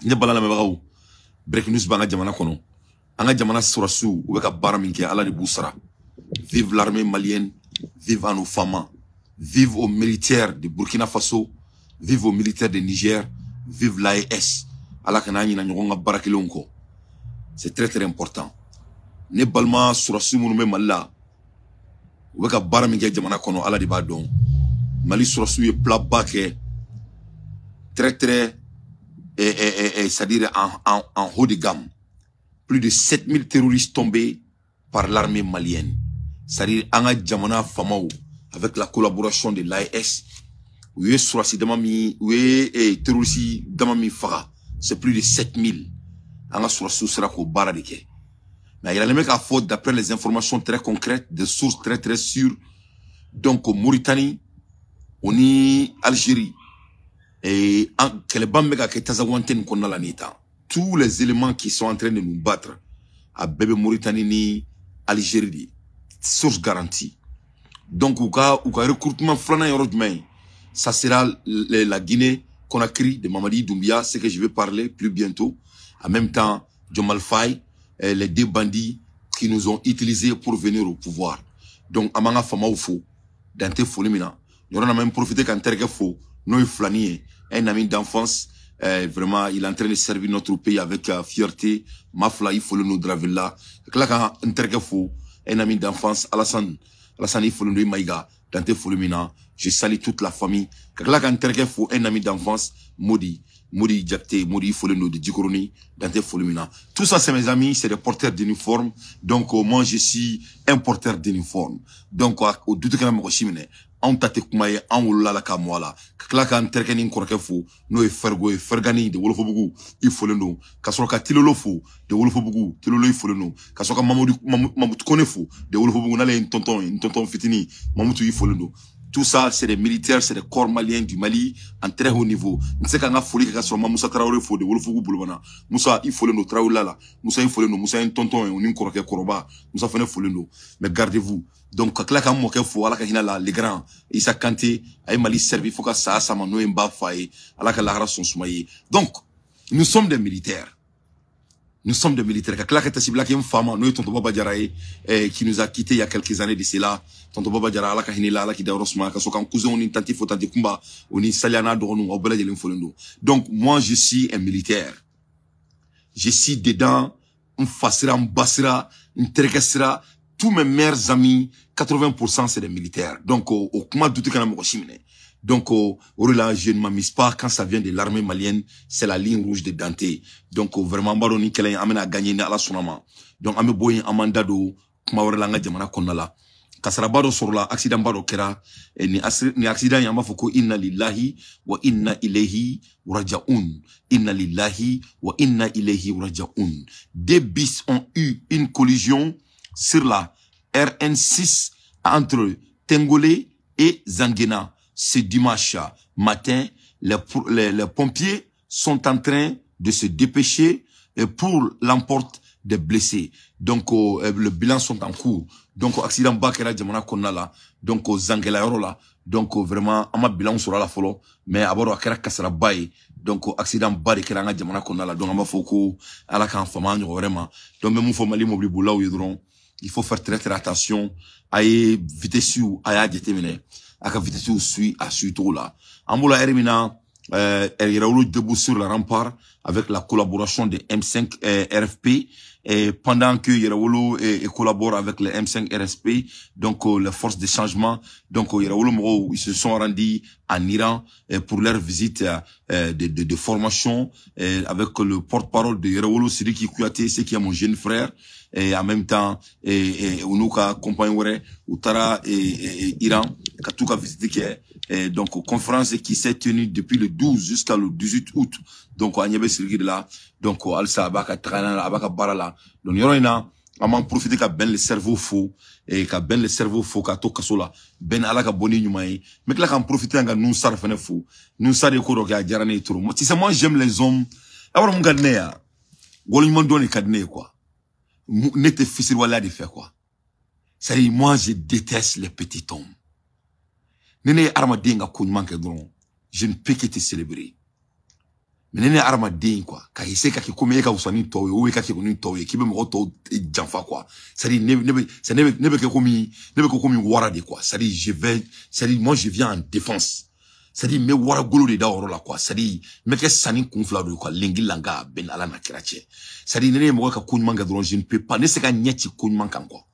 ne balala mebagaw breaking news banga jamana kono anga jamana surasu ou ka bara minke ala de boussara. Vive l'armée malienne, vive à nos femmes, vive aux militaires de Burkina Faso, vive aux militaires de Niger, vive l'AES. Ala kana nyina nyogonga barakilonko. C'est très très important. Ne balma surasu munume malla ou ka bara minke jamana kono ala de ba don. Mali surasu ye plat baké très très c'est-à-dire en haut de gamme. Plus de 7000 terroristes tombés par l'armée malienne. C'est-à-dire Anga Djamana Famao, avec la collaboration de l'AES, oui, terroristes Damami Fara, c'est plus de 7000. Anga Sourassou sera qu'au baradike. Mais il a le mec à faute d'après les informations très concrètes, des sources très très sûres. Donc, au Mauritanie, on y Algérie, et tous les éléments qui sont en train de nous battre à Bébé Mauritanie ni Algérie, source garantie. Donc, au cas recrutement ça sera la Guinée Conakry de Mamadi Doumbia, c'est que je vais parler plus bientôt. En même temps, Diomal Faye, les deux bandits qui nous ont utilisés pour venir au pouvoir. Donc, Amanga Fama Oufo, Dante Folimina, nous avons même profité qu'un terre faux, nous flanier, un ami d'enfance, vraiment, il est en train de servir notre pays avec fierté. Mafla, il faut le nous dravilla. Là, un terre faux, un ami d'enfance, Alassane, il faut le nous maïga, Dante Folimina. Je salue toute la famille. Là, un terre faux, un ami d'enfance, Modi Diakte, Modi Foleno de Djikoroni, Dante Folimina. Tout ça, c'est mes amis, c'est des porteurs d'uniforme. Donc, moi, je suis un porteur d'uniforme. Donc, au doute que je on tate kumaye on wula la ka moala kla ka terkeni nkorke fo no e fergo e fergani de wolofo bugu il faut le no ka so ka tilolo fo de wolofo bugu tilolo il faut le no ka so ka mamutu kone fo de wolofo bugu na le tonton fitini mamutu il faut le no. Tout ça, c'est des militaires, c'est des corps maliens du Mali en très haut niveau. On sait qu'on a folie que sur Moussa Traoré faut de Wolfou Boulbana. Moussa, il faut le no Traoré là. Moussa, il faut le no. Moussa, un tonton, on y croit Koroba. Moussa, il faut le no. Mais gardez-vous. Donc, quand la camoufle qu'il faut, à la kahina là, les grands, Issa Kanté, à Mali servi, faut que ça, ça m'a noé mba faye, à la kahlara son soumaye. Donc, nous sommes des militaires. Nous sommes des militaires. Quand la kahita sibla qui est une femme, nous, tonton Baba Diarae, qui nous a quittés il y a quelques années de cela. Tonton Baba Diara, la kahini là, la ki daurosma, ka so kan cousin, on y tenti faut tenter kumba, on y saliana dronou, au bela de l'infolendo. Donc, moi, je suis un militaire. Je suis dedans, un fassira, un bassira, un terkessira, tous mes meilleurs amis, 80% c'est des militaires. Donc, au kuma douté kana moko chimine. Donc, là, je ne m'amise pas quand ça vient de l'armée malienne, c'est la ligne rouge de Dante. Donc, vraiment, baroni kelen amena gagné na la sonama. Donc, ame boy amanda do, kuma orelanga jamana konala. Kasarabado sur la accident baro kera ni accident yamba foko inna lillahi wa inna ilayhi rajaun. Inna lillahi wa inna ilayhi rajaun. Deux bis ont eu une collision sur la RN6 entre Tengolé et Zangena. Ce dimanche matin, les pompiers sont en train de se dépêcher pour l'emporte des blessés. Donc, le bilan sont en cours. Donc, accident bakera jamana konala. Donc, Zangela yorola. Donc, vraiment, ama bilan sera la folo. Mais, aboro akera kasara baye. Donc, accident bari kera nga jamana konala. Donc, ama foko, ala kan fama vraiment. Donc, même faut mali mobili boula ou yedron. Il faut faire très très attention. Aye, vitesse ou, aye, déterminé. Aka vitesse ou suit, à suit tout là. Amboula erimina, Raoulou debout sur la rempart avec la collaboration de M5 RFP. Et pendant que Yeraoulou collabore avec les M5 RSP, donc les forces de changement, donc Yeraoulou ils se sont rendus en Iran pour leur visite de formation avec le porte-parole de Yeraoulou, Sidiki Kouyaté, c'est qui est mon jeune frère, et en même temps Unuka compagnie Outara Iran, Katuka visité donc conférence qui s'est tenue depuis le 12 jusqu'à le 18 août. Donc à Niébé Sirgid là, donc Alsa Abaka Trana Abaka Barala. Donc Yoroina, on m'en profite qu'à ben le cerveau faux et qu'à ben le cerveau faux qu'à to kasola ben alaka boni nyumae. Mais que là qu'en profiter qu'à nous sar fene faux, nous sar de koro qu'à jarane tour. Moi, si c'est moi j'aime les hommes. Alors mon gadné à, wolo mon donne cadné quoi. N'était fils wala de faire quoi. Ça dit moi je déteste les petits hommes. Nene arma denga koun manque dron. Je ne peux que te célébrer. Mais nene arma den quoi. Ka essayer ka comme ka usani to ou ka ki koni to ki be mo to janfa quoi. C'est-à-dire ne be komi wara de quoi. C'est-à-dire moi je viens en défense. C'est-à-dire me wara golo de da oro la quoi. C'est-à-dire me ke sani konfla de quoi lengi langa ben ala na kirache. C'est-à-dire nene mo ka kunman ga dron je ne peux pas ne se ka nyeti kunman kan quoi.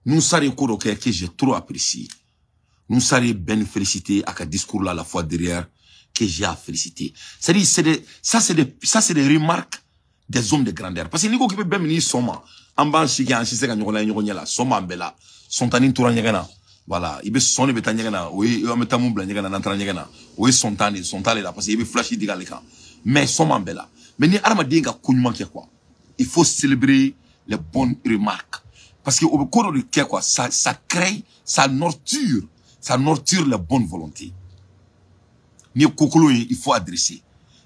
Nous sari ko do que j'ai trop apprécié. Nous sari ben féliciter à ka discours là la fois derrière que j'ai à féliciter. C'est-à-dire, ça c'est des remarques des hommes de grandeur. Parce que Nico qui peut bien venir soma, en bas si qui en si c'est quand on là, soma bella, son tanin toura nyagana, voilà, il veut sonner beta nyagana, oui, il va mettre mon blanc nyagana, n'entra nyagana, oui son tanin là, parce qu'il veut flasher des gars mais soma bella. Mais ni arma dinga kunyman qui quoi, il faut célébrer les bonnes remarques, parce que au cours de quoi, ça crée, ça nurture la bonne volonté. Ni kokolo il faut adresser.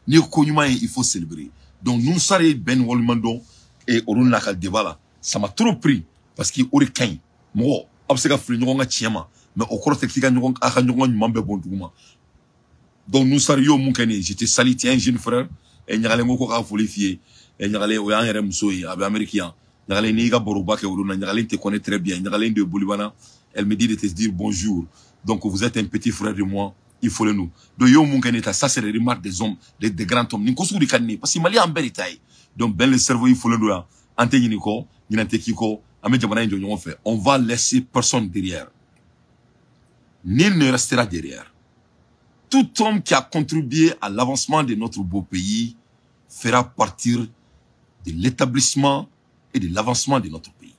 Ni konyuma il faut célébrer. Donc nous sare ben wolmando et orun nakal débat là, ça m'a trop pris parce que ori kain. Mo obsega fli nyonga chiama, mais au cours technique nyonga aka nyonga nyambe bon duguma. Donc nous sare yo munkani, j'étais sali tiens jeune frère et nyale ngoko ka folifier et nyale o yan rem soyi abe américain. Nyale ni ga boroba ke oruna nyale te connaît très bien, nyale de Bolivana, elle me dit de te dire bonjour. Donc vous êtes un petit frère de moi. Il faut le nous. Donc, yo munkaneta, ça c'est les remarques des hommes, des grands hommes. Ni kosu rikani, parce que Mali en beritaï. Donc, ben le cerveau, il faut le nous. Ante yiniko, yinante kiko, ame jamana yinjo yon fait. On va laisser personne derrière. Nul ne restera derrière. Tout homme qui a contribué à l'avancement de notre beau pays fera partir de l'établissement et de l'avancement de notre pays.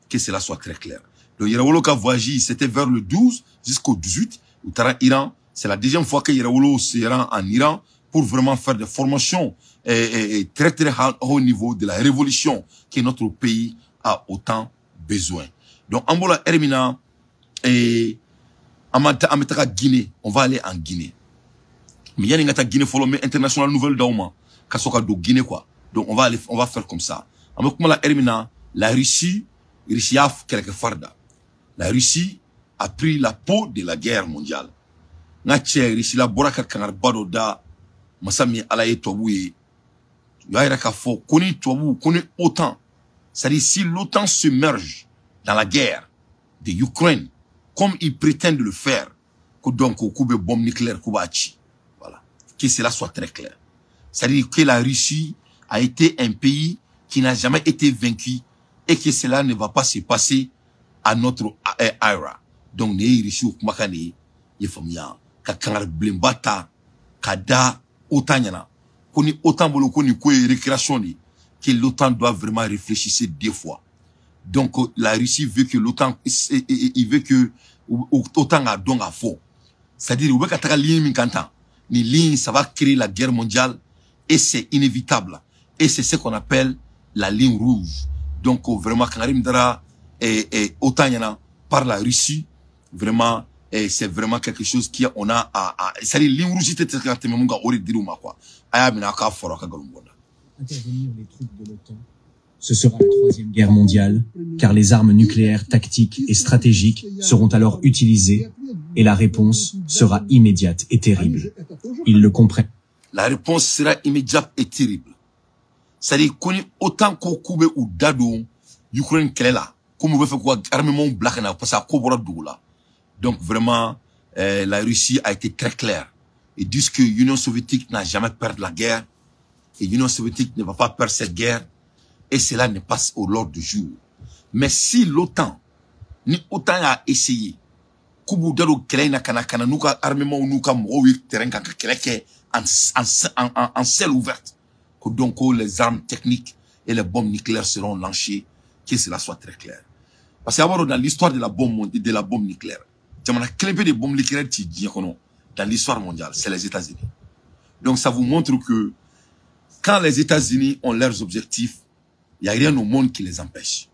Que cela soit très clair. Le Yerawoloka voyage, c'était vers le 12 jusqu'au 18, où Tara Iran. C'est la deuxième fois que Yerawolo se rend en Iran pour vraiment faire des formations et très très haut niveau de la révolution que notre pays a autant besoin. Donc, Ambola Hermina et Ametaka Guinée, on va aller en Guinée. Mais il y a une Guinée mais international nouvelle d'Auma, Kasoka do Guinée quoi. Donc on va faire comme ça. Ametaka Hermina, la Russie a quelques farda. La Russie a pris la peau de la guerre mondiale. Ngache Russie la boraka kangar bado da masami alaye tobuye. Yaira kafo koni tobu koni OTAN. C'est-à-dire si l'OTAN se merge dans la guerre de Ukraine comme ils prétendent le faire, que donc au coup de bombe nucléaire kubachi. Voilà. Que cela soit très clair. C'est-à-dire que la Russie a été un pays qui n'a jamais été vaincu et que cela ne va pas se passer à notre era. Donc, ne Russie kumakane yefamia ka kangar blimbata kada otanyana koni autant bolo koni ko récréation ni que l'OTAN doit vraiment réfléchir deux fois. Donc la Russie veut que l'OTAN il veut que autant a donc à fond. C'est-à-dire ou ka ligne min kanta ni ligne ça va créer la guerre mondiale et c'est inévitable et c'est ce qu'on appelle la ligne rouge. Donc vraiment kangarim dara et otanyana par la Russie vraiment et c'est vraiment quelque chose qui on a à c'est-à-dire ligne rouge c'était exactement nga ori diruma quoi. Aya mina ka foro ka galumboda. Intervenir les troupes de l'OTAN. Ce sera la troisième guerre mondiale, car les armes nucléaires tactiques et stratégiques seront alors utilisées, et la réponse sera immédiate et terrible. Ils le comprennent. La réponse sera immédiate et terrible. C'est-à-dire qu'on autant qu'on coube ou dado, Ukraine qu'elle est là, comme on veut faire quoi, armement black na parce à Kobora Doula. Donc vraiment, la Russie a été très claire. Ils disent que l'Union soviétique n'a jamais perdu la guerre, et l'Union soviétique ne va pas perdre cette guerre, et cela ne passe au l'ordre du jour. Mais si l'OTAN, ni OTAN a essayé, Kubu Dado Kelena Kanakana, nous armement ou nous moui terrain Keleke en selle ouverte, que donc les armes techniques et les bombes nucléaires seront lancées, que cela soit très clair. Parce que dans l'histoire de la bombe nucléaire, on a clébé des bombes nucléaires dans l'histoire mondiale, c'est les États-Unis. Donc ça vous montre que quand les États-Unis ont leurs objectifs, il n'y a rien au monde qui les empêche.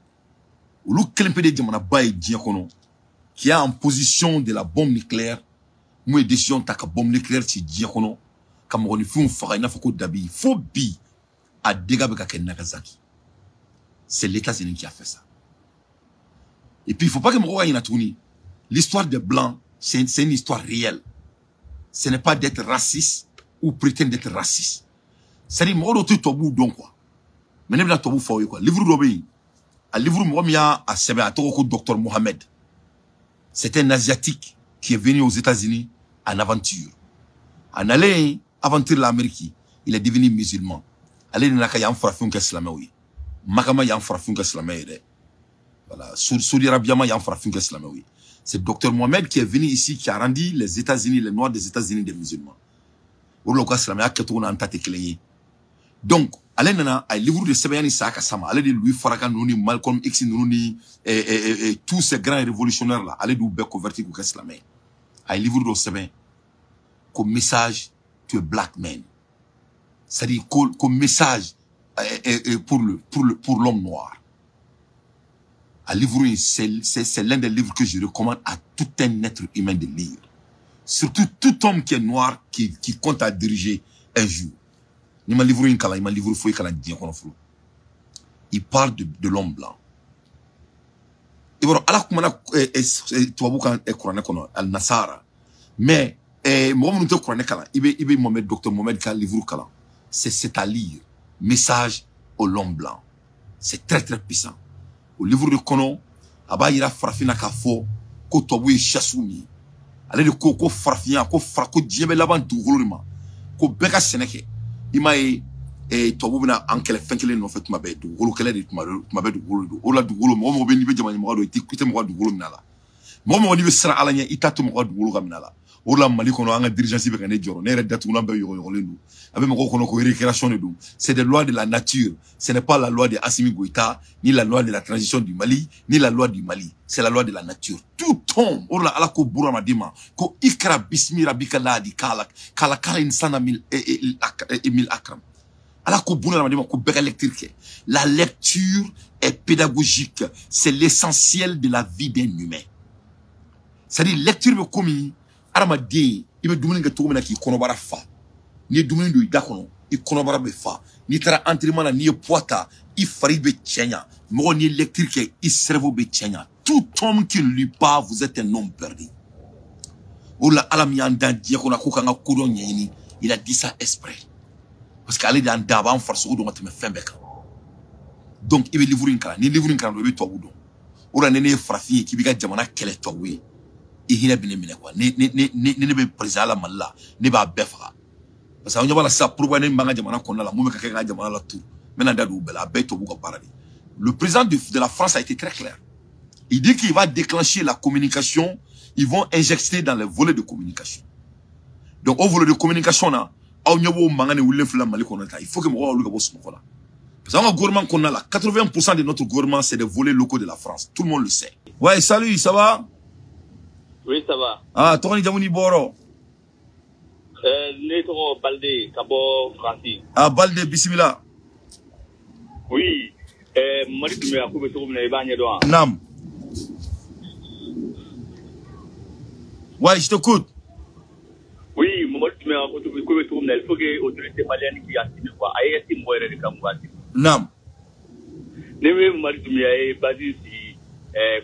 Ou qui est en position de la bombe nucléaire, nous décision ta bombe nucléaire si diakono, comme on fait un farina foko dabi, faut bi à dégâts Nagasaki. C'est les États-Unis qui a fait ça. Et puis il faut pas que moi l'histoire des blancs, c'est une histoire réelle. Ce n'est pas d'être raciste ou prétendre d'être raciste. C'est-à-dire, moi, je suis donc quoi. Mais je suis fort quoi. Livre d'obéi. Un livre, moi, à Sebe, à Toko, Dr. Mohamed. C'est un Asiatique qui est venu aux États-Unis en aventure. En allant aventure l'Amérique, il est devenu musulman. Allez, il y a un frafin qui est islamé. Makama, il y a un frafin qui est islamé. Voilà. Saudi Arabie, il y a un frafin qui est islamé. C'est Dr. Mohamed qui est venu ici, qui a rendu les États-Unis, les Noirs des États-Unis des musulmans. Donc, allez, nana, un livre de Sebeyani Saka Sama, allez de Louis Farrakhan, Malcolm X, et tous ces grands révolutionnaires là, allez d'où convertir au islamé. Un livre de Sebeyani, comme message, tu es black man. C'est-à-dire, comme message pour l'homme noir. Un livre, c'est l'un des livres que je recommande à tout un être humain de lire. Surtout tout homme qui est noir, qui compte à diriger un jour. Il parle de l'homme blanc. Et voilà, mais Dr. Mohamed ka livre kala. C'est à lire. Message au l'homme blanc. C'est très très puissant. Au livre de Kono, aba ira farafina ka fo ko tobu e chasouni. Ale de ko farafina ko frako diebe laban dugolo ma. Ko beka seneke. Imae tobu bina ankele fenkele no fait ma be dugolo kele de ma be dugolo. Ola dugolo mo be ni be jamani mo do ikite mo dugolo minala. Mo ni be sra alanya itatu mo dugolo ga minala. Ola mali kono anga dirigeance be kane joro. Ne re datu na be yo lendu. Avec mon récréation de c'est des lois de la nature. Ce n'est pas la loi de Assimi Goïta, ni la loi de la transition du Mali, ni la loi du Mali. C'est la loi de la nature. Tout tombe. Orla ala ko bura madima. Ko ikra bismi rabika la di kala insana mil akram. Ala ko bura madima ko beka électrique. La lecture est pédagogique. C'est l'essentiel de la vie d'un humain. C'est-à-dire lecture be komi aramadi ibe dumuni ga to mena ki konobara fa. Ni dumuni do idakono I konobara be fa ni tara entraînement na ni poita I fari be tchenya mo ni électrique I cerveau be tchenya. Tout homme qui ne lit pas, vous êtes un homme perdu. Ola alam yanda dia ko na ko kanga kodo nyini il a dit ça exprès parce qu'aller dans daba en force do ngate me fembeka. Donc ibe livre nkala ni livre nkala do be to wudo ora nene frafi ki biga jamana kele to we I hina bine mine kwa ni be président la malla ni ba befa. Parce que on a ça pour voir n'importe jamana qu'on a la mouvement quelqu'un jamana la tout maintenant d'adou bela beto buka paradis. Le président de la France a été très clair. Il dit qu'il va déclencher la communication. Ils vont injecter dans les volets de communication. Donc au volet de communication là, il faut que moi le boss là. Parce que le gouvernement qu'on a là, 80% de notre gouvernement c'est des volets locaux de la France. Tout le monde le sait. Ouais, salut, ça va? Oui, ça va. Ah, toi, ni boro. Netro Balde, Kabo, Francis. Ah, Balde, bismillah. Oui. Mari tu me as coupé tout le monde. Nam. Ouais, je t'écoute. Oui, Mari tu me as coupé tout le monde. Il faut que l'autorité malienne qui a signé quoi. Aïe, c'est moi le Kamouati. Nam. Neme Mari tu me as basé si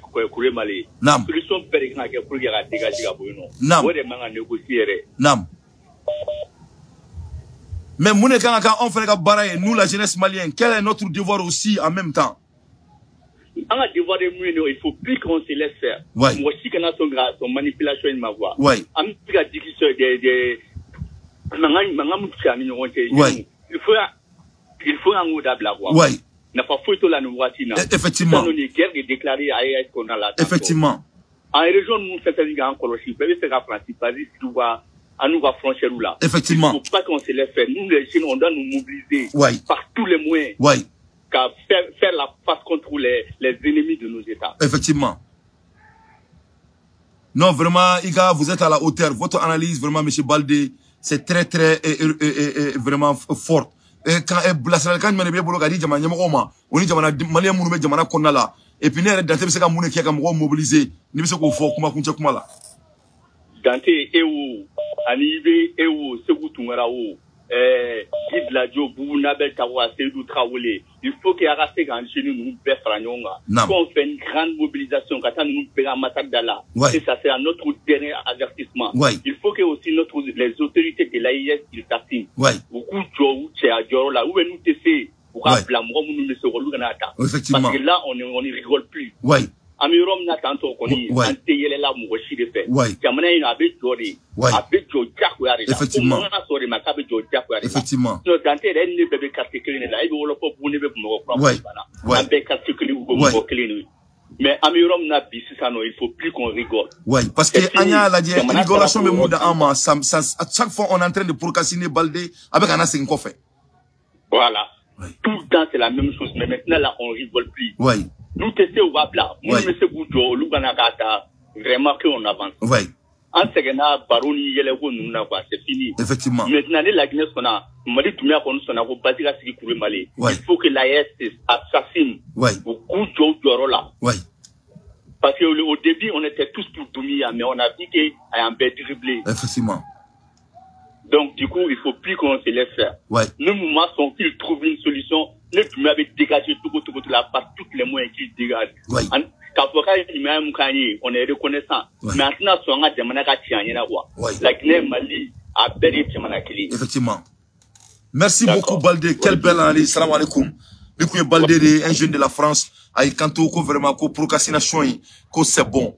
Kouré Mali. Nam. Solution pérenne qui pour y dégager à Bruno. Nam. Ouais, des mangas négocier. Nam. Mais quand on fait la nous la jeunesse malienne, quel est notre devoir aussi en même temps? Un devoir de nous, il faut plus qu'on se laisse faire. Ouais. Moi aussi, quand on a son manipulation de ma voix. Ouais. En tout cas, il faut un mot d'abla. Ouais. N'a pas photo la nous voici. Effectivement. On est guerre de déclarer à AIS qu'on a là. Effectivement. En région, nous faisons un grand colossal. Peut-être que c'est la France, si tu vois. À nous va franchir là. Effectivement. Il ne faut pas qu'on se laisse faire. Nous, les jeunes, on doit nous mobiliser par tous les moyens. Oui. Faire la face contre les ennemis de nos États. Effectivement. Non, vraiment, Iga, vous êtes à la hauteur. Votre analyse, vraiment, M. Baldé, c'est très, très, vraiment forte. Et quand la Sénégal m'a dit, on dit, Malien Mounoumé, Jamana Konala. Et puis, nous, dans ces cas, Mouné qui a mobilisé, nous sommes au fort, comment là. Dante Ewo, Anibe Ewo, Segutungara, Guide Ladio, Bounabel Tawa, Seydou Traoré. Il faut qu'il y ait un chez nous, qu'on fait une grande mobilisation, quand nous payons Matak Dalla. Et ça, c'est notre dernier avertissement. Il faut que aussi les autorités de l'AIS, ils s'assignent. Beaucoup de gens, là, où nous te fait, parce que là, on ne rigole plus. Amirom na tanto koni anteyele la mwoshi de fait. Kamana ina abe jori. Abe jojak wa re. Effectivement. On a sorti ma kabe jojak wa re. Effectivement. No dante ren ne bebe katekeli la. Ibe wolo po bune be mo kwa bana. Abe katekeli ou mo kelini. Mais amirom na bisi ça non, il faut plus qu'on rigole. Parce que anya la dit rigolation me mouda ama à chaque fois on est en train de procrastiner Baldé avec un assez qu'on fait. Voilà. Tout le temps c'est la même chose mais maintenant là on rigole plus. Nous testons au Wabla. Nous, monsieur Boudjo, nous, vraiment qu'on avance. En second, Baroni, c'est fini. Effectivement. Maintenant, la Guinée, on a, Mali, tout le monde, on a bâti la série pour le Mali. Il faut que l'AS assassine. Beaucoup de gens là. Parce qu'au début, on était tous pour Doumia, mais on a dit qu'il y a un bête dribblé. Effectivement. Donc, du coup, il faut plus qu'on se laisse faire. Nous, moments sont qu'ils trouvent une solution. Le Doumia avait dégagé tout la part, tous les moyens qu'il dégage. On est reconnaissant. Maintenant, on a des la Guinée, Mali, a bel effectivement. Merci beaucoup, Baldé. Quelle belle année. Salam alaikum. Le Baldé, un jeune de la France, avec Kanto, vraiment, procrastination, c'est bon.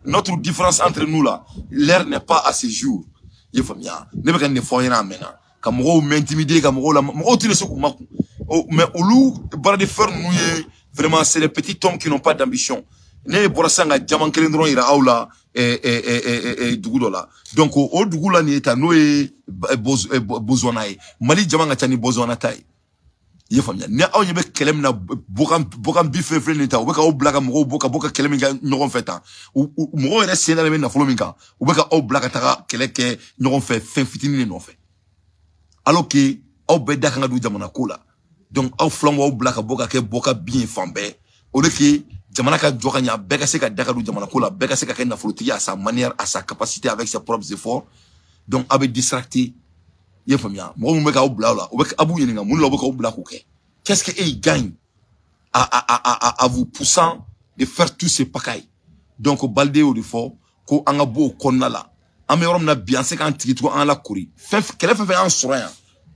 Notre différence entre nous là, l'air n'est pas à ce jour. Il faut bien. Ne pas qu'on faut rien maintenant. Comme on m'intimider, comme on la, on tire ce coup mais au loup, bras de fer nous vraiment c'est les petits hommes qui n'ont pas d'ambition. Ne borasanga diamant kelendron ira aula dugudo la. Donc au dugu la ni eta noé bozwanae. Mali diamant ngachani bozwana tai. Il faut bien. Ne aw yebe kelem na bokam bife fle neta. Ou beka au blaga mo boka kelem nga nyoron feta. Ou mo ere sena le na folominka. Ou beka au blaga taka keleke nyoron fait fin fitini no fait. Alors que au beda kanga du jamana kola. Donc au flango au blaga boka bien fambé. Au lieu que jamana ka joka nya beka se ka daka du jamana kola, beka se ka ken na folotiya à sa manière, à sa capacité avec ses propres efforts. Donc avec distracté. Il faut bien. Moi, je qu'est-ce qu'il gagne à vous poussant de faire tous ces pacailles? Donc, Baldé au défaut, qu'on a beau qu'on a là. En meilleur, on a bien, c'est qu'un titre, on a couru. Quel est fait un soin?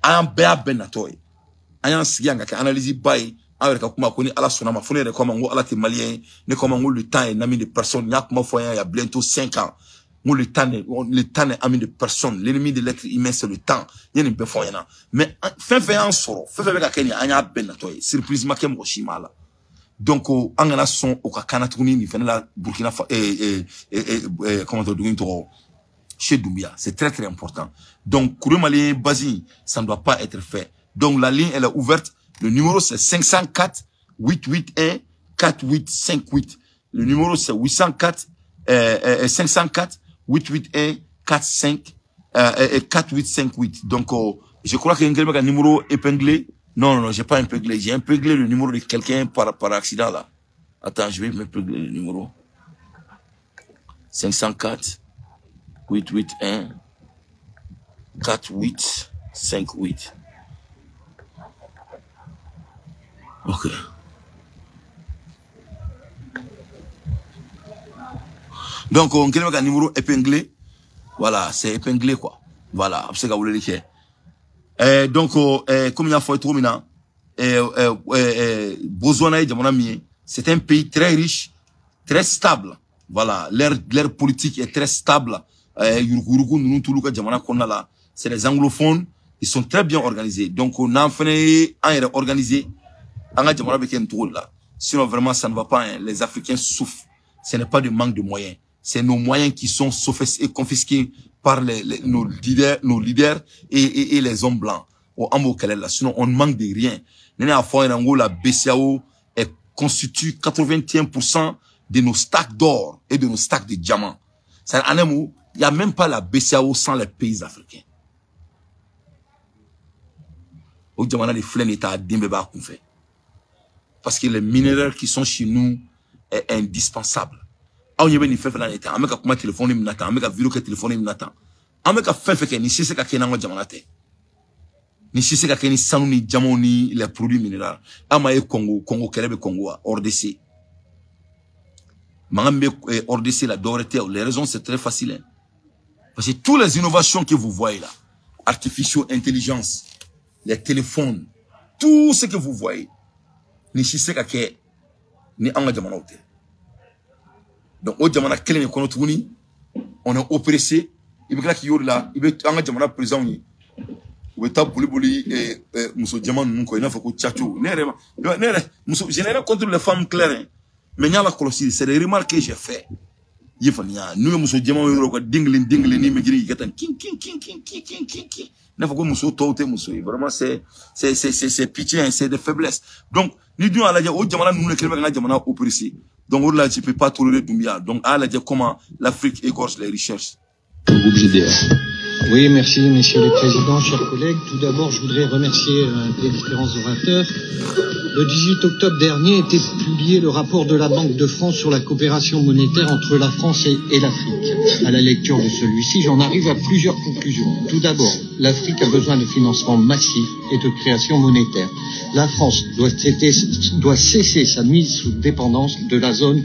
Un béa benatoy. Un siang, qui analyse bail, avec un comment connaît à la sonama, founé de comment on a été malien, ne comment on le temps et n'ami de personnes, il y a bientôt 5 ans. Le temps est ami de personne. L'ennemi de l'être humain, c'est le temps. Il y a une personne. Mais, fait un sort. Fait avec Kenya, il y a un ben natoi. Surprise, ma kem Oshimala. Donc, on a son, au Kanatouni, il fait la Burkina Faso, comment on dit, chez Doumbia. C'est très, très important. Donc, Kouroumali, Bazi, ça ne doit pas être fait. Donc, la ligne, elle est ouverte. Le numéro, c'est 504 881 4858. Le numéro, c'est 804 504 881 4858. Donc, je crois qu'il y a un numéro épinglé. Non, j'ai pas épinglé. J'ai épinglé le numéro de quelqu'un par accident là. Attends, je vais m'épingler le numéro. 504 881 4858. Ok. Donc, on crée un numéro épinglé. Voilà, c'est épinglé, quoi. Voilà, c'est ce que vous voulez dire. Donc, comme il y a fait trop maintenant, Botswana, c'est un pays très riche, très stable. Voilà, l'air politique est très stable. C'est les anglophones, ils sont très bien organisés. Donc, on a fait organisé. Sinon, vraiment, ça ne va pas. Hein. Les Africains souffrent. Ce n'est pas du manque de moyens. C'est nos moyens qui sont confisqués par nos leaders et les hommes blancs. Sinon, on ne manque de rien. La BCAO constitue 81% de nos stacks d'or et de nos stacks de diamants. Il n'y a même pas la BCAO sans les pays africains. Au diamant, les flènes état d'Imbeba qu'on fait. Parce que les minéraux qui sont chez nous est indispensable. On y a fait téléphone, ame ka fɛn fɛn kɛ ni sise ka kɛ n'an ka jamana tɛ ni sise ka kɛ ni sanu ni jamaw ni les produits minéraux ama ye Congo kɛlɛ bɛ Congo wa RDC mangan bɛ RDC la dɔwɛrɛ tɛ les raisons c'est très facile hein. Parce que toutes les innovations que vous voyez là artificial intelligence les téléphones tout ce que vous voyez ni sise ka kɛ ni an ka jamanaw tɛ donc au jamana kelen de kɔnɔ tuguni on est oppressé il veut qu'il y ait là il veut en jamana président ni il veut taper boli muso jaman nun ko ina fa ko tchacho nere muso général contre les femmes claires mais nya la colossale c'est des remarques que j'ai fait yefania nous muso jaman yoro ko dinglin ni me giri gatan king na fa ko muso tote muso vraiment c'est pitié c'est de faiblesse donc ni du ala ja o jamana nun kelbe nga jamana oppressé donc là tu peux pas tolérer Doumbia donc à la dire comment l'Afrique égorge les richesses. Oui, merci, messieurs les présidents, chers collègues. Tout d'abord, je voudrais remercier les différents orateurs. Le 18 octobre dernier était publié le rapport de la Banque de France sur la coopération monétaire entre la France et l'Afrique. À la lecture de celui-ci, j'en arrive à plusieurs conclusions. Tout d'abord, l'Afrique a besoin de financement massif et de création monétaire. La France doit cesser sa mise sous dépendance de la zone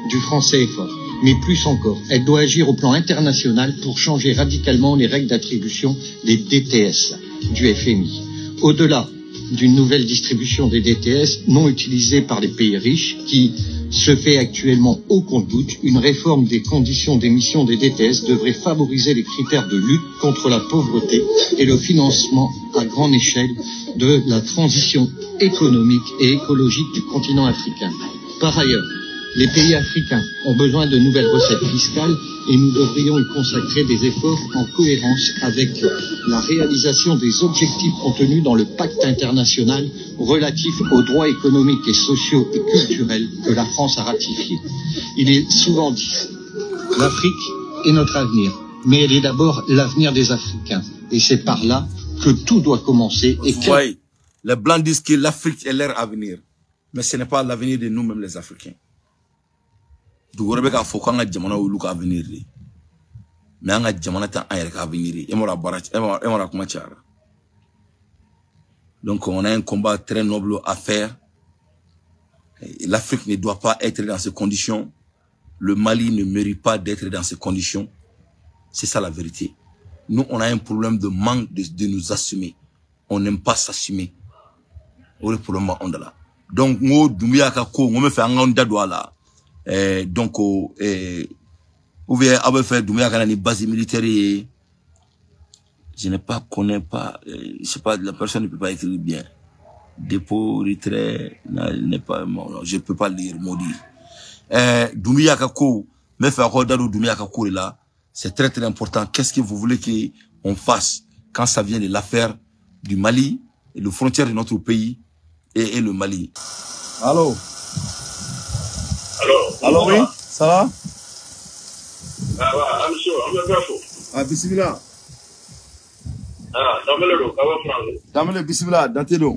du franc CFA. Mais plus encore, elle doit agir au plan international pour changer radicalement les règles d'attribution des DTS du FMI. Au-delà d'une nouvelle distribution des DTS non utilisés par les pays riches, qui se fait actuellement au compte-gouttes, une réforme des conditions d'émission des DTS devrait favoriser les critères de lutte contre la pauvreté et le financement à grande échelle de la transition économique et écologique du continent africain. Par ailleurs, les pays africains ont besoin de nouvelles recettes fiscales et nous devrions y consacrer des efforts en cohérence avec la réalisation des objectifs contenus dans le pacte international relatif aux droits économiques et sociaux et culturels que la France a ratifié. Il est souvent dit, l'Afrique est notre avenir, mais elle est d'abord l'avenir des Africains. Et c'est par là que tout doit commencer. Et oui, les Blancs disent que l'Afrique est leur avenir, mais ce n'est pas l'avenir de nous-mêmes les Africains. Dougorbe faut qu'on a jamana ulu ka avenir mais on a jamana ta ayer ka avenir et mora barat et mora kuma chara donc on a un combat très noble à faire. L'Afrique ne doit pas être dans ces conditions, le Mali ne mérite pas d'être dans ces conditions, c'est ça la vérité. Nous on a un problème de manque de nous assumer, on n'aime pas s'assumer au problème on là donc ngo Doumbia ka ko ngo me fait un dadwa là. Donc, ou bien, à faire Doumbia quand on est base militaire, je ne connais pas, je sais pas, la personne ne peut pas écrire bien. Dépôt, retrait, n'est pas, je peux pas lire, maudit. Doumbia kako, mais faire Rodado Doumbia kako là, c'est très très important. Qu'est-ce que vous voulez qu'on fasse quand ça vient de l'affaire du Mali, et de frontière de notre pays et le Mali? Allô? Alors oui, ça va? Ah, bismillah. Ah, Damele bismillah, Dantedo.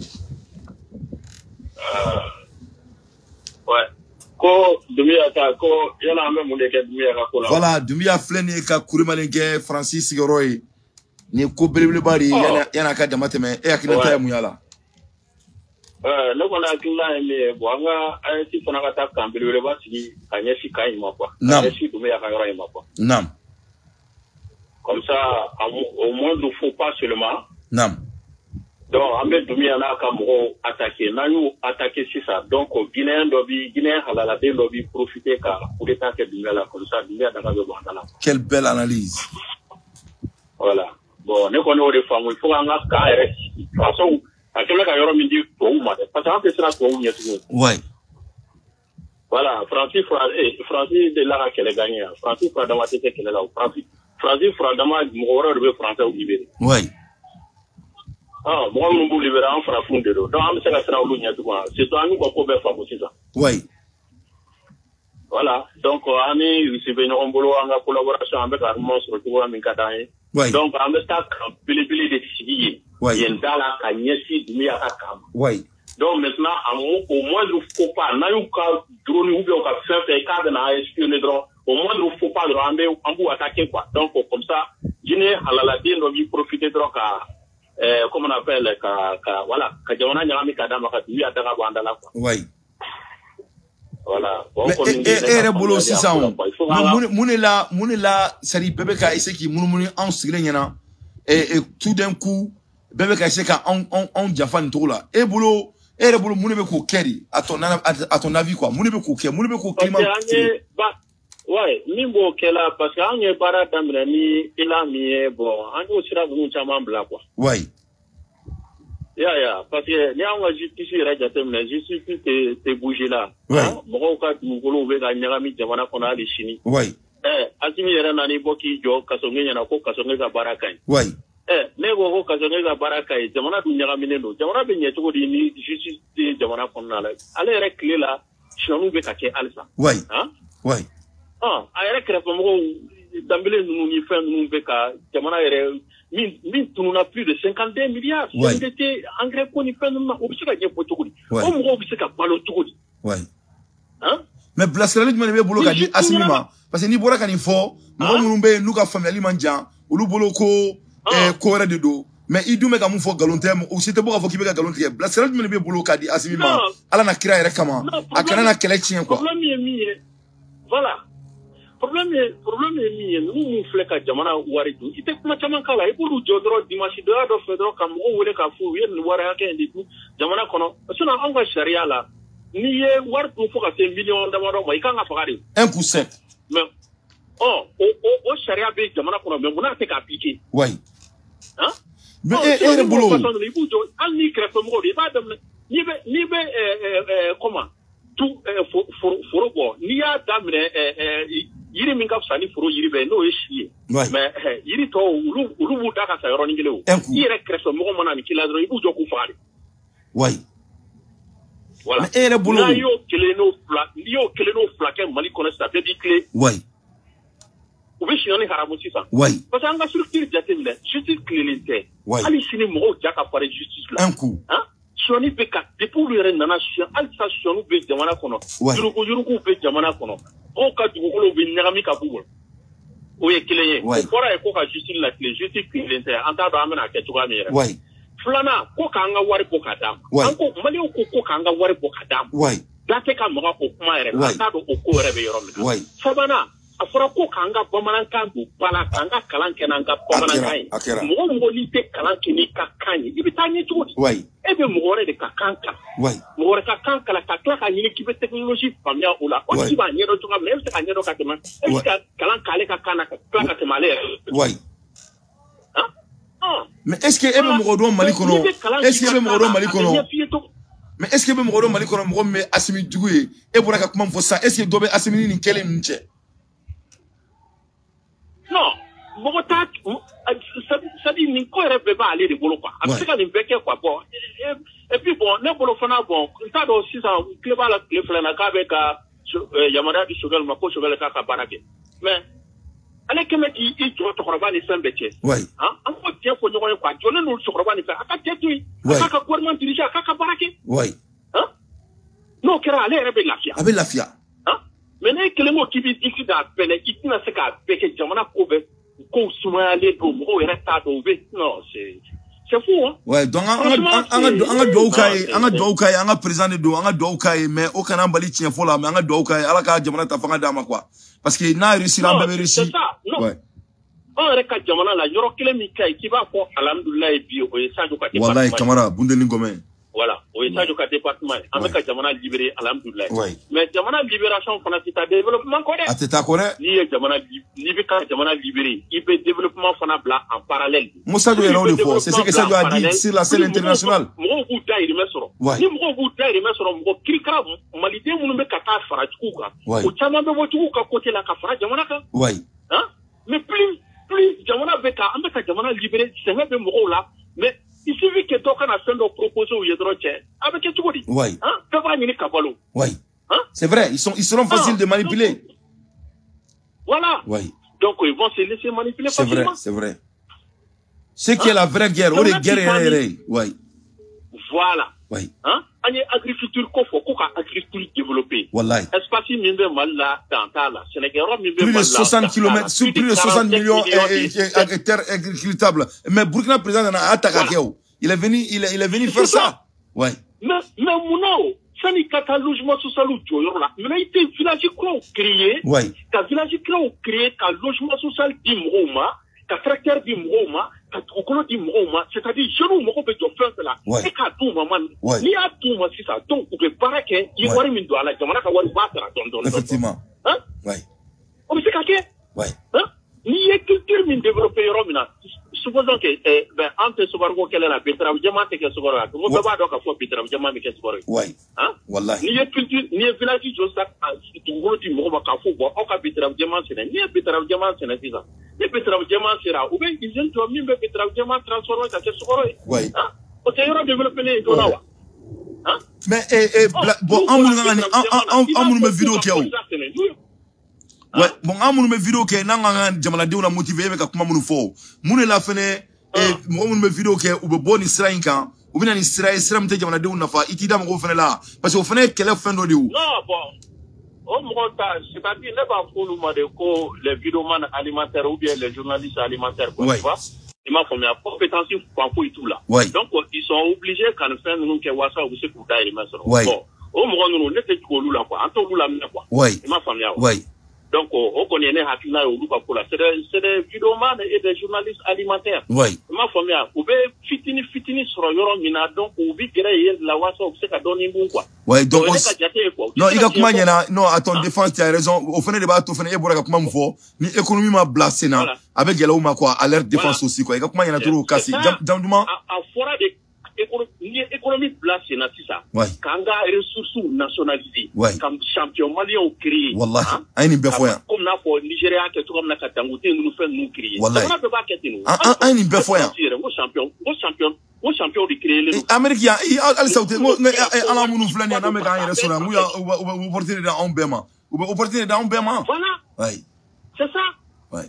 Ouais. Ko Doumbia ta ko yana même monde ke Doumbia ka ko la. Voilà, Doumbia fleni ka kurimalenke Francis Sigoroy. Ni ko belebele bari yana ka damateme e akina ta muyala. Le qu'on a qu'il a aimé, Boanga, si on a attaqué un peu le bas, si Agnesi Kaï m'a pas. Agnesi Doumbia Kaïra m'a pas. Non. Comme ça, au moins, il ne faut pas seulement. Non. Donc, en fait, Doumbia n'a qu'à attaquer. N'a attaqué c'est ça. Donc, Guinéen lobby, Guinéen Halalade lobby, profiter car pour les temps que Doumbia là, comme ça, Doumbia n'a pas besoin d'en. Quelle belle analyse. Voilà. Bon, nous connaissons les femmes, il faut en avoir qu'à de toute façon. À quel moment on dit parce que c'est ça qu'on tout. Ouais. Voilà, Francis de là qu'elle a gagné. Francis Fradama c'était qu'elle est là. Francis Fradama m'aura de français au libéré. Ouais. Ah, moi on nous libérer en français de l'eau. Donc on sait que c'est là tout. C'est toi nous qu'on peut faire aussi ça. Ouais. Voilà, donc ami recevez nos boulot en collaboration avec Armand sur le tour Minkadaye. Ouais. Donc on met ça pile de civils. Ouais. Il y a dans la Agnesi Doumbia Kakam. Ouais. Donc maintenant, au moins, il ne faut pas, n'a eu qu'à drone ou bien qu'à faire des cas de espionner, au moins, il ne faut pas le rendre en bout attaquer quoi. Donc, comme ça, Guinée, Halaladin, on va profiter de comment on appelle, voilà, Kajana Yami Kadama, lui à Tarabandala. Oui. Voilà. Et boulot 600. Mounela, Sari Bebeka, et ce qui moumouni en Sirena, et tout d'un coup, Bebeka, et ce qu'on Jafan Tola. Et boulot, Mounebeko Kerry, à ton avis, quoi. Mounebeko Kerry, Mounebeko Kerry. Ouais, Nimbo Kela, parce qu'on est pas dans le il a mis, bon, on est aussi un chamam blanc, quoi. Ouais. Parce que, il y a un justice, justice, t'es bougé là. Ouais. Bon, quand nous voulons ouvrir la Nirami, tu vas qu'on a les chini. Ouais. Asimi yɛrɛ nani bɔ k'i jɔ kasɔnge ɲɛna ko kasɔnge ka baara ka ɲi. Oui. Ne ko ko kasɔnge ka baara ka ɲi jamana dun ɲagaminen don jamana bɛ ɲɛ cogo di ni justice tɛ jamana kɔnɔna la ale yɛrɛ tile la siyɔniw bɛ ka kɛ halisa. Oui. Oui. A yɛrɛ kɛrɛfɛmɔgɔw danbele ninnu ni fɛn ninnu bɛ ka jamana yɛrɛ min tununa plus de 52 milliards. Oui. CNDT engrais ko ni fɛn ninnu na o bɛ se ka ɲɛfɔ cogo di. O mɔgɔw bɛ se ka balo cogo di. Oui. Mais bilasirali jumɛn de bɛ bolo ka di Asimi ma parce que n'i bɔra ka nin fɔ mɔgɔ minnu bɛ yen n'u ka faamuyali man jan olu bolo ko ko wɛrɛ de don mais i dun bɛ ka mun fɔ nkalon tɛ o si tɛ bɔ k'a fɔ k'i bɛ ka nkalon tigɛ bilasirali jumɛn de bɛ bolo ka di Asimi ma Ala na kira yɛrɛ kama a kana na kɛlɛ tiɲɛ quoi. Problème ye min ye voilà problème ye min ye ninnu mun filɛ ka jamana wari dun i tɛ kuma caman k'a la i b'olu jɔ dɔrɔn dimanche donya dɔ fɛ dɔrɔn ka mɔgɔw wele k'a fɔ u ye nin wari hakɛ in de dun jamana kɔnɔ sinon anw ka sariya la n'i ye wari dun fo ka se miliyɔn damadɔ ma i kan ka faga de. 1%. mais o sariya bɛ jamana kɔnɔ mais mun n'a tɛ k'a appliquer. Oui. Hein? mais e yɛrɛ bolo i b'u jɔ hali n'i kɛrɛfɛmɔgɔw de i b'a daminɛ n'i bɛ comment foro bɔ n'i y'a daminɛ yiri min ka fisa ni foro yiri bɛɛ n'o ye si ye. mais yiri tɔw olu b'u da ka sa yɔrɔnin kelen o. i yɛrɛ kɛrɛfɛmɔgɔ mana nin k'i la dɔrɔn i b'u jɔ k'u faga de. Oui. Voilà. Mais elle est boulot. N'i y'o kelen n'o fila kɛ Mali kɔnɔ sisan bɛɛ b'i tile. Oui. U bɛ siyɔni haramu sisan. Oui. Parce que an ka structure jateminɛ justice tilelen tɛ. Oui. Hali sini mɔgɔw ja ka fari justice la. Un coup. Hein? Siyɔni bɛ ka depuis olu yɛrɛ nana siyɔn hali sisan siyɔniw bɛ jamana kɔnɔ. Oui. Yurugu bɛ jamana kɔnɔ. Mɔgɔw ka dugukolow bɛ ɲagami ka b'u bolo. O ye kelen ye. Oui. O kɔrɔ ye ko ka justice latilen justice tilelen tɛ an t'a dɔn an bɛna kɛ cogoya min yɛrɛ. Oui. Filanan ko k'an ka wari bɔ ka d'a ma. An ko Maliɲɛnw ko k'an ka wari bɔ ka d'a ma. Oui. Da tɛ ka maga o kuma yɛrɛ la. An t'a dɔn o ko yɛrɛ bɛ yɔrɔ min na. Oui. Sabanan a fɔra ko k'an ka bamanankan don ba la k'an ka kalan kɛ n'an ka bamanankan ye. Mɔgɔ n'i tɛ kalan kɛ n'i ka kan ye i bɛ taa ɲɛ cogo di. Oui. E bɛ mɔgɔ wɛrɛ de ka kan kalan. Oui. Mɔgɔ wɛrɛ ka kan kalan ka tila k'a ɲini k'i bɛ technologie faamuya o la. Wa k'i b'a ɲɛdɔn cogoya min na e bɛ se ka ɲɛdɔn ka tɛmɛ e bɛ se ka kalan k'ale ka kan na ka tila ka tɛmɛ ale yɛrɛ. Oui. Mais est-ce que e bɛ mɔgɔ dɔn Mali kɔnɔ est-ce que e bɛ mɔgɔ dɔn Mali kɔnɔ mais est-ce que e bɛ mɔgɔ dɔn Mali kɔnɔ mɔgɔ min bɛ Asimi jugu ye e bɔra ka kuma min fɔ sisan est-ce que dɔ bɛ Asimi ni nin kɛlen ninnu cɛ. non mɔgɔ t'a c'est à dire nin ko yɛrɛ bɛɛ b'ale de bolo quoi a bɛ se ka nin bɛɛ kɛ quoi bon et puis bon ne bolo fana bon n t'a dɔn sisan tile b'a la tile fila in na k'a bɛ ka yamaruya di Choguel ma ko Choguel k'a ka baara kɛ mais ale kɛmɛ k'i jɔ cɛkɔrɔba ni fɛn bɛɛ cɛ. Oui. An k'o tiɲɛ fɔ ɲɔgɔn ye quoi jɔlen n'olu cɛkɔrɔba ni fɛn a ka cɛ to yen. Oui. A k'a ka gouvernement diriger a k'a ka baara kɛ. Oui. N'o kɛra ale yɛrɛ bɛ lafiya. A bɛ lafiya. mais n'e kelen ko k'i b'i disi k'a bɛlɛ i tɛna se k'a bɛɛ kɛ jamana ko bɛ kow sumayalen don mɔgɔw yɛrɛ t'a dɔn u bɛ non c'est fou hein. Ouais donc an ka duwawu k'a ye an ka président de don an ka duwawu k'a ye mais o kana bali tiɲɛ fɔ la mais an ka duwawu k'a ye Ala ka jamana ta fanga d'a ma quoi parce que n'a réussi an bɛɛ bɛ réussi. c'est ça non an yɛrɛ ka jamana la yɔrɔ kelen min ka ɲi k'i b'a fɔ alhamdulilayi bi o ye Sadio ka département. Walayi Kamara Bundeni Gɔmɛ. Voilà, o ye Sadio ka département ye. An bɛ ka jamana libéré alhamdulilayi. Oui. Mais jamana libération fana tɛ taa développement kɔ dɛ. A tɛ taa kɔ dɛ. N'i bɛ ka jamana libéré i bɛ développement fana bila en parallèle. Mo Sadio yɛrɛ o de fɔ c'est ce que Sadio a dit sur la scène internationale. Mɔgɔw b'u dahirimɛ sɔrɔ. Ni mɔgɔw b'u dahirimɛ sɔrɔ mɔgɔ kirikara maliden minnu bɛ ka taa fara juguw kan. O caman bɛ bɔ juguw ka côté la ka fara jamana kan. Oui. Hein? Mais plus jamana bɛ ka an bɛ ka jamana libéré sɛgɛn bɛ mɔgɔw la mais il suffit que dɔ kana fɛn dɔ proposer u ye dɔrɔn cɛ a bɛ kɛ cogo di. Oui. Hein? Bɛɛ b'a ɲini ka balo. Oui. Hein? C'est vrai ils seront faciles de manipuler. Voilà. Oui. Donc ils vont se laisser manipuler facilement. C'est vrai. Ce qui est la vraie guerre, on est guerre. Oui. Voilà. Oui. Hein? On est agriculture qu'on faut agriculture développée. Wallahi. Espace mimbe mal là dans la Sénégal plus de 60 km sur plus de 60 millions d'hectares agricultables. Mais Burkina présent a attaqué. Il est venu faire ça. Ouais. Mais mon ça n'est qu'un logement social ou là. Mais il y a un village créé. Ouais. Qu'un village créé, qu'un logement social d'Imroma, qu'un tracteur d'Imroma, qu'un trocolo d'Imroma, c'est-à-dire, je ne me rappelle pas là. Et qu'à tout moment, il y a tout moment, c'est ça. Donc, vous pouvez pas qu'il y ait un mindoua là, jamana ka wari battra, effectivement. Hein? Ouais. On me sait qu'à ouais. Hein? Il y a culture min développée, supposons que, entre Sobargo, quelle est la betterave diamant et que Sobargo, on ne peut pas donc avoir betterave diamant et que Sobargo. Ouais. Hein? Wallahi. Ni culture, ni village, je sais, tu vois, tu m'as pas fou, on a betterave diamant, c'est ni betterave diamant, c'est n'est pas ça. Ni betterave diamant, c'est là. Ou bien, ils ont tout mis betterave diamant transformé, ça c'est Sobargo. Ouais. Hein? On s'est développé les dollars. Hein? Mais, bon, on me vidéo qui a où? Ouais, bon, on me vidéo qui est nanga jamana de una motivé avec kuma munu fo. Mune la fene mo me vidéo qui ou bo ni Israël kan ou bien ni Israël mte jamana de una fa itida mo fene là parce que fene quel fin do diou. Non bon. On monta, c'est-à-dire ne pas pour nous demander que les vidéomans alimentaires ou bien les journalistes alimentaires quoi, tu vois. Il m'a formé à compétence pour tout là. Donc ils sont obligés quand faire nous que wasa ou c'est pour d'ailleurs mais bon. Au moment nous ne fait que là quoi, en tout là quoi. Il m'a formé à. Donc, on connaît les Hakina ou Lupapola. C'est des vidéomans et des journalistes alimentaires. Oui. Ma famille, ou bien, fitini sur Yoron Mina, donc, ou bien, la Wassa, ou c'est qu'à donner un quoi. Oui, donc, non, il y a comment y en a, non, à ton défense, tu as raison. Au fin de débat, au fin de débat, comment m'fo, ni économie m'a blasé, na, avec Yalaou ma quoi, alerte défense aussi, quoi. Il y a comment y en a tout au cassé. Dans le moment. À fora de économie blasée, na, c'est ça. Oui. Kanga ressources nationalisées. Oui. Comme champion malien au créé. Wallahi. Aïe, Befoya. Comme n'a pas Nigeria, que tout comme n'a qu'à Tangoté, nous fait nous créer. Wallahi. On ne peut pas quitter nous. Aïe, Befoya. Au champion de créer les. Amérique, al saute, ala munu flani, na me gagne restaurant, mouya, ou opportunité dans un bema. Ou opportunité dans un bema. Voilà. Oui. C'est ça. Oui.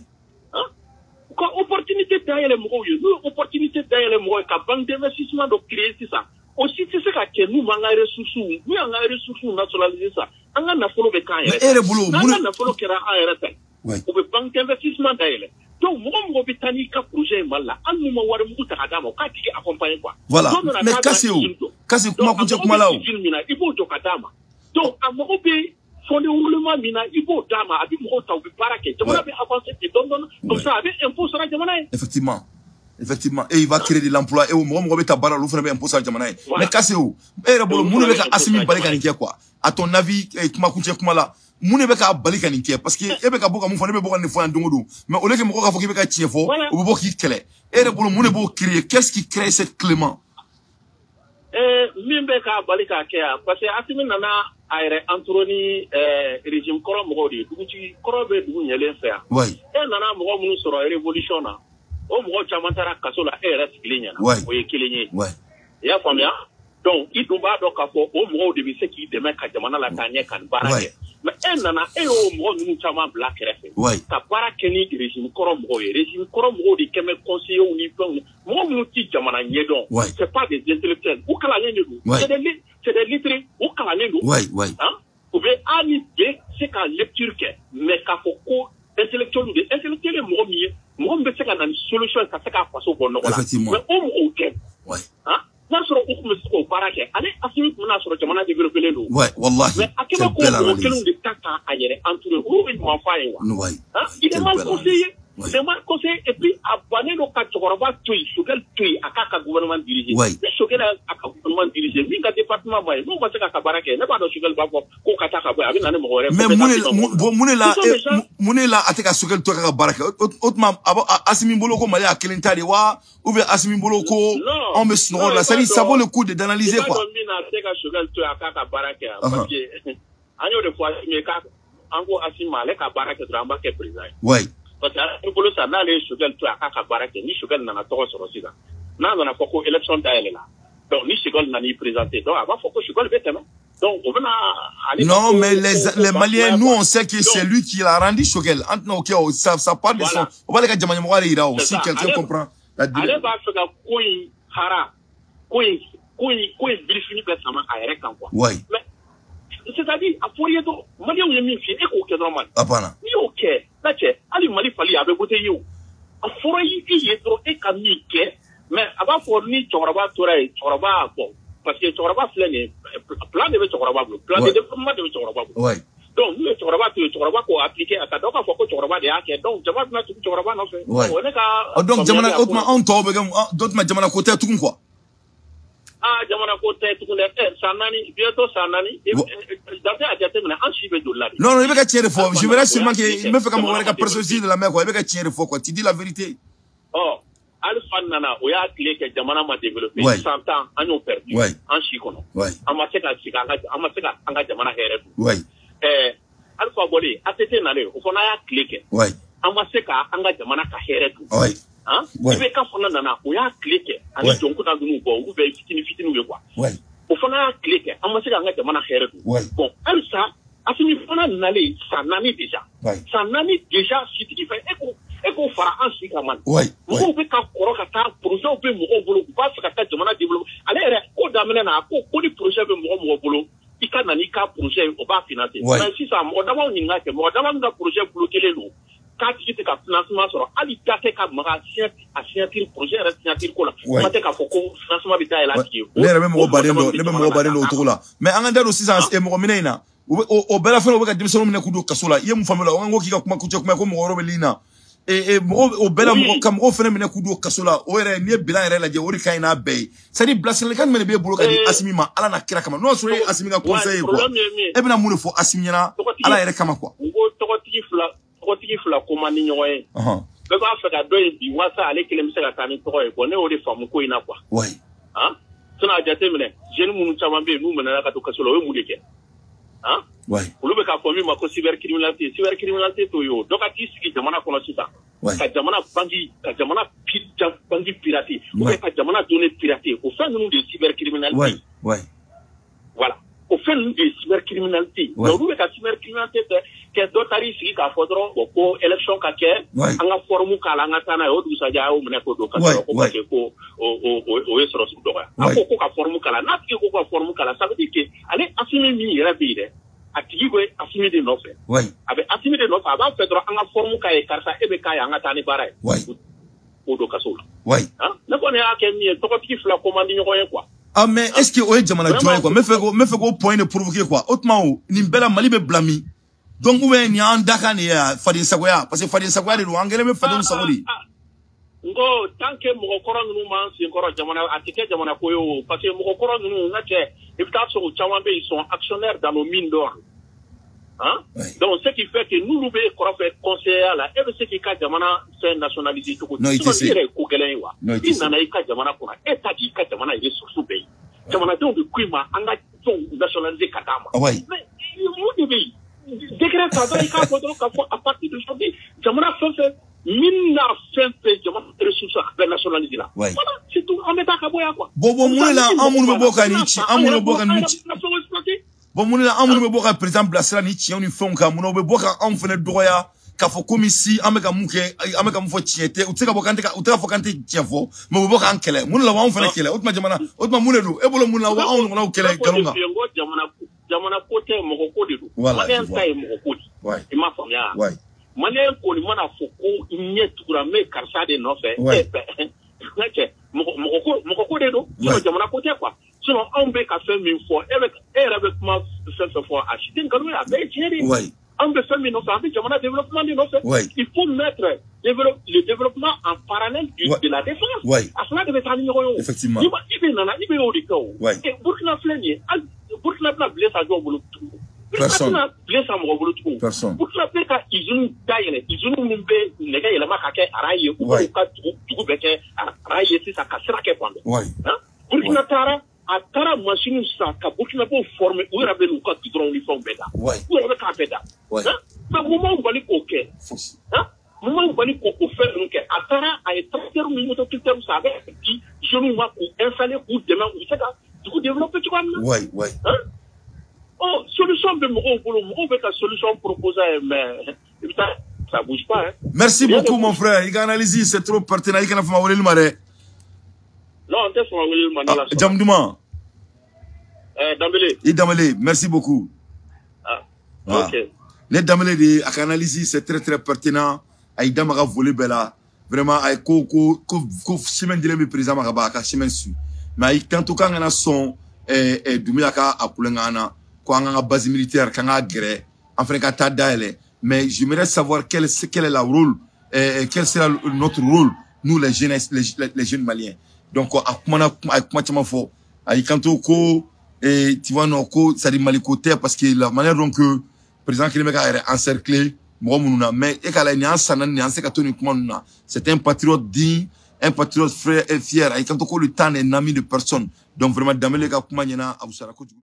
Quoi, opportunité derrière les mots, nous, opportunité derrière les mots, qu'à banque d'investissement de créer, c'est ça. Aussi, c'est ça que nous, on a ressources, nous, on a ressources nationalisées ça. On a follow de quand il y a. On a follow qui a arrêté. On veut banque d'investissement derrière. Donc, moi, mon Britannique, projet mal là. On nous m'a dit, à Dama, quand tu accompagnes quoi. Voilà. Mais cassez-vous. Cassez-vous, comment là. Il faut au Kadama. Donc, à mon pays, son déroulement, il faut Dama, à du Mota ou Paraké. Tu m'as avancé, tu donnes, comme ça, avec impôt sur la Jamana. Effectivement. Effectivement. Et il va créer de l'emploi. Et au moment où on va barrer l'offre, impôt sur la Jamana. Mais cassez-vous. Et le bon, nous, avec Assimi Balikaninkia, quoi. À ton avis, comment coucher, comment là. Mune beka balika ninke parce que ebe ka boka mufane be boka ne fo ndongodo mais au lieu que moko ka fo ki beka tiefo ou bo ki kele et le bolo mune bo créer qu'est-ce qui crée cette clément mimbe ka balika ke parce que asimi nana ayre antroni régime koro mo di duguti koro be dugu nyele fa oui nana mo munu soro révolution na o mo chamantara kasola siklinya na o yekilenye oui ya famia donc il tomba donc à fo o mo de bi se ki demain ka jamana la tanye kan barake mais nana o mo nous chama black refe ka barake ni régime koro mo di keme conseiller ou ni plan mo mu ti jamana nyedon c'est pas des intellectuels ou kala nyendu c'est des lettrés ou kala nyendu hein ou bien ani de c'est ka lecture ke mais ka fo ko intellectuel mo be se ka na solution ka se ka faso bonno wala mais o mo ke hein nasoro ukumesiko barake ale asimi nasoro jamana développer les loups wallahi mais akeba ko kelon de tata ayere entouré ou une mafaye wa il est mal conseillé c'est mal conseillé et puis abonné le cas chokoroba tuy sukel tuy akaka gouvernement dirigé sukel akaka gouvernement dirigé mi ka département boy non parce que barake ne pas do sukel ba ko kataka boy abi nane mo wore mais mune la ateka sukel to ka barake autrement asimi mbolo ko mali akelintari wa ou bien asimi mbolo ko on me snoro là ça vaut le coup d'analyser quoi mina ateka sukel to akaka barake parce que anyo de fois mais ka ango asima le ka barake dramba ke président parce que nous voulons ça n'a les sugal to akaka barake ni sugal na to so sida na na foko élection d'ailleurs là donc ni sugal na ni présenté donc avant foko sugal bête donc on va aller non mais les Maliens nous on sait que c'est lui qui l'a rendu sugal OK ça part de son on va les gars mo ira aussi quelqu'un comprend allez va faire coin hara coin quoi il vérifie que ça m'a aéré quand quoi. Ouais. Mais c'est-à-dire à foyer donc Mali on est mis fait éco que normal. Apana. Ni OK. Là tu ali Mali fali avec côté yo. A foyer il est trop et comme ni que mais avant fournir Choraba Touré Choraba bon parce que Choraba flène plan de Choraba plan de développement de Choraba. Ouais. Donc nous Choraba ko appliquer à ça donc il faut que Choraba de hacker donc Jama na Choraba non fait. Donc Jamana autrement on tobe d'autres ma Jamana côté tout quoi. Ah, Jamana côté tout le sanani bientôt sanani d'après à dire maintenant en chiffre $. Non, il veut que tirer fort. Je verrai seulement qu'il me fait comme on a perçu de la mer quoi. Il veut que tirer fort quoi. Tu dis la vérité. Oh, Alpha Nana, on a clé que Jamana m'a développé 100 ans en ont perdu en Chikono. Ouais. Amaseka anga Jamana here. Ouais. Alpha Bolé, a été nalé, au fond a clé que. Ouais. Amaseka anga Jamana ka here. Ouais. Hein? Il veut qu'à fond Nana, on a clé que. Allez donc dans nous bon, vous veillez fitini ou quoi. Ouais. Au fond a clé que. Amaseka anga Jamana here. Ouais. Bon, Elsa a fini fana nalé, ça nani déjà. Ouais. Ça nani déjà si tu fais éco fara en Chikaman. Ouais. Vous pouvez qu'à Korokata, projet au peu mon boulot, pas ce qu'à Jamana développe. Allez, au d'amener pour des projets de mon boulot. Il y a un projet au bas financier. Mais si ça, moi d'abord, il y a un projet bloqué les lots. Quand tu fais un financement sur Ali Kate Kamara, signature projet, signature quoi là. On va te faire financement d'État et là. Les mêmes au autour là. Mais en Andalou aussi, ça est mon ménina. Au bel affaire, on va dire que c'est un coup Kasola. Il y a une famille là, on va qui a comme Robelina. Et au bel amour, comme au phénomène coup Kasola, au RN, il y a bien la Diorikaina Bay. Ça dit, Blasser le can, mais bien boulot, Assimima, Alana Krakama. Non, soyez Assimina conseil, quoi. Et bien, amour, faut Assimina, à la Erekama, quoi. La commande ignorée. Le gars fait à deux et puis, moi, ça, allez, qu'il aime ça, la famille, pour eux, on est au défend, quoi, il n'a pas. Ouais. Hein? Ça n'a déjà terminé. J'ai nous, nous, nous, menons à Kasola, eux, moulé. Hein? Ouais. Pour le cas, pour lui, ma cybercriminalité, toyo. Donc, à qui ce qui demande à connaître ça? Ouais. Quand demande à bandit piraté. Ou quand demande à donner piraté. Au fait, nous, des cybercriminalité. Ouais. Ouais. Voilà. Au fait, nous, des cybercriminalité. Donc, nous, la cybercriminalité, que d'autres ici, qui faudront, pour élection, qu'à en a formé qu'à l'angatana, ou tout ça, il y a au Meneco, au Esros, à Coco, à formé qu'à la nature, à formé qu'à la, ça veut dire que, allez, assumer mi, rapide. Atigi assumer des notes. Oui. Avec assumer des notes, avant de faire un forme qui car ça et bécaille en attendant pareil. Oui. Ou de Kasola. Oui. Hein? Ne connaît à quel niveau, toi qui fais la commande rien quoi. Ah, mais est-ce que vous êtes Jamana Joy quoi? Me fait go point de provoquer quoi? Autrement, Nimbela Mali be blami. Donc, où est n'y a un Dakani à Fadin Sagoya? Parce que Fadin Sagoya, le Angele me Fadin Sagoudi. Ngo, tant que Mokoro nous mange, c'est encore Jamana, Atike Jamana Koyo, parce que Mokoro nous n'a et peut-être sur Chawambe, ils sont actionnaires dans nos mines d'or. Hein? Oui. Donc, ce qui fait que nous, nous, qu'on fait conseiller là, et ce qui est Jamana, c'est nationalisé tout. Non, il est il n'en a pas Jamana pour et t'as dit que Jamana est sur ce pays. Jamana, donc, de Kwima, en a nationalisé Katama. Oui. Mais, nous, devez, décret, ça va, à partir de aujourd'hui, Jamana fait, mine n'a fait, Jamana, ressources nationalisées là. Voilà, c'est tout, on est pas à quoi. Bon, là, on m'a beaucoup bon mun la amunu be boka président Blasira ni tiɲɛ ni fɛnw kan mun be boka anw fɛnɛ dɔgɔya k'a fɔ komi si an bɛ ka mun kɛ an bɛ ka mun fɔ tiɲɛ tɛ u tɛ ka bɔ kan tɛ u tɛ ka fɔ kan tɛ tiɲɛ fɔ mais u bɛ bɔ k'an kɛlɛ mun la wa anw fɛnɛ kɛlɛ o tuma jamana o tuma mun de don e bolo mun la wa anw ɲɔgɔnnaw kɛlɛ nkalon kan jamana ko tɛ mɔgɔ ko de don maliyɛn ta ye mɔgɔ ko de i m'a faamuya maliyɛn kɔni mana fɔ ko ɲɛ tugura n bɛ karisa de nɔfɛ mɔgɔ ko de don jamana ko tɛ quoi. Sinon, on peut faire une fois, avec moi, faire acheter une calorie avec Thierry. On peut faire une autre, on développement de notre. Il faut mettre le développement en parallèle de la défense. À cela devait être un numéro. Effectivement. Il est au Rico. Et Burkina Fleni, Burkina blesse à Joe personne. Blesse à mon boulot. Personne. Burkina Fleni, ils ont taillé, ils ont mis les gars, il a marqué à Raye, ou à Raye, c'est ça, Kassera Kepande. Burkina Tara. A tara machine sa ka Burkina Faso former ou rabé nous ka tudron uniforme beda ou rabé ka beda mais moment bali ko ke hein moment bali ko faire nous ke a tara ay tracteur mi moto culture sa avec qui jeune moi pour installer pour demain ou ça du coup développer tu vois hein oh solution de mon avec la solution proposée mais ça bouge pas hein. Merci beaucoup mon frère il analyse c'est trop pertinent il kana fama wolel mare non, on te fait un Jamduma. Dambélé. Et Dambélé, merci beaucoup. Ah, voilà. ok. Les Dambélé de analyse, c'est très très pertinent. Aïda m'a volé bella. Vraiment, aïe ko semaine de le président m'a ka semaine su. Mais tant tout quand on a son Doumiaka a Poulengana, quand on a base militaire, quand on a gré, en fait qu'à Tadaele. Mais j'aimerais savoir quel est le rôle, quel sera notre rôle, nous les jeunes, les jeunes maliens. Donc, à comment faut, aïe quand ko tu vois non ko ça dit Malikoté parce que la manière dont que président Kilimeka est encerclé. Mais c'est un patriote digne, un patriote frère et fier. Et quand on le temps est un ami de personne. Donc vraiment, Dambélé